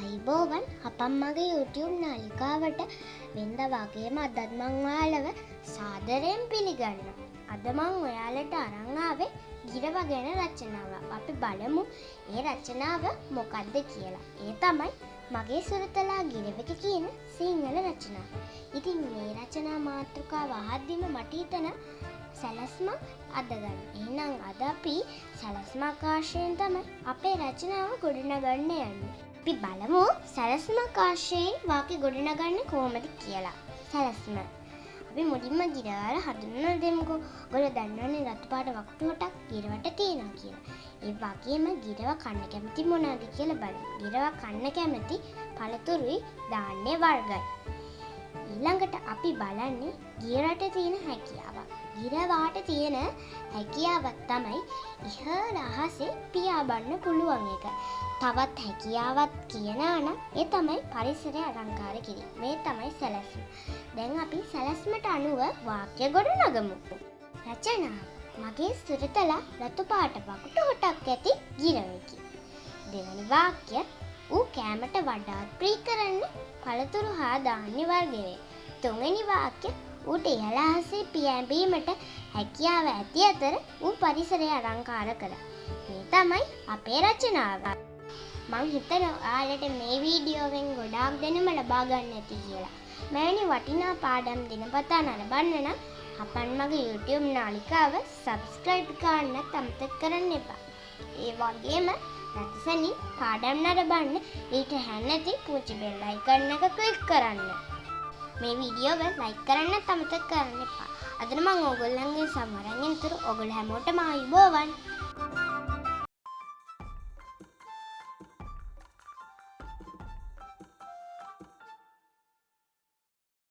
අයිබෝවන් අපන් මගේ YouTube නාලිකාවට වෙනද වගේම අදත් මං ඔයාලව සාදරයෙන් පිළිගන්නවා. අද මං ඔයාලට අරන් ආවේ ගිරව ගැන රචනාවක්. අපි බලමු ඒ රචනාව මොකක්ද කියලා. ඒ තමයි මගේ සුරතලා ගිරවක කියන සිංහල රචනාව. ඉතින් මේ රචනා මාතෘකාව අහද්දිම මට හිතෙනවා සැලැස්මක් අදගන්න. එහෙනම් අද අපි සැලැස්මක් ආශ්‍රයෙන් තමයි අපේ රචනාව ගොඩනගන්න යන්නේ. අපි බලමු සැලැස්මක් ආශ්‍රයෙන් වාක්‍ය ගොඩනගන්නේ කොහොමද කියලා. සැලැස්ම. අපි මුලින්ම ගිරවල හඳුන්වලා දෙමුකෝ. ඔයගොල්ලෝ දන්නවනේ රතු පාට වකුටු හටක් ගිරවට තියෙනවා කියලා. ඒ වගේම ගිරව කන්න කැමති මොනවද කියලා බලමු. ගිරව කන්න කැමති පළතුරුයි ධාන්‍ය වර්ගයි. ඊළඟට අපි බලන්නේ ගිරට තියෙන හැකියාවක්. ගිරවාට තියෙන හැකියාවක් තමයි ඉහළ අහසේ පියාඹන්න පුළුවන් එක. තවත් හැකියාවක් කියනවා නම් ඒ තමයි පරිසරය අලංකාර කිරීම. මේ තමයි සැලැස්ම. දැන් අපි සැලැස්මට අනුව වාක්‍ය ගොඩනගමු. රචනාව. මගේ සුරතලා රතු පාට වකුටු හොටක් ඇති ගිරවෙකි. දෙවැනි වාක්‍ය ඌ කෑමට වඩාත් ප්‍රිය කරන්නේ පළතුරු හා ධාන්‍ය වර්ග වේ. තුන්වෙනි වාක්‍ය ඌට ඉහළ අහසේ පියෑඹීමට හැකියාව ඇති අතර ඌ පරිසරය අලංකාර කළා. මේ තමයි අපේ රචනාව. මං හිතනවා ඔයාලට මේ වීඩියෝවෙන් ගොඩාක් දෙනම ලබා ගන්න ඇති කියලා. මෙවැනි වටිනා පාඩම් දිනපතා නරඹන්න නම් අපන් මගේ YouTube නාලිකාව subscribe කරන්න අමතක කරන්න එපා. ඒ වගේම රසසනි පාඩම් නරඹන්න ඊට හැන්නති පුංචි බෙල් අයිකන් එක ක්ලික් කරන්න. මේ වීඩියෝව ලයික් කරන්න අමතක කරන්න එපා. අද නම් මම ඕගොල්ලන්ගේ සමරන්නේ උතුරු ඕගොල්ලෝ හැමෝටම ආයුබෝවන්.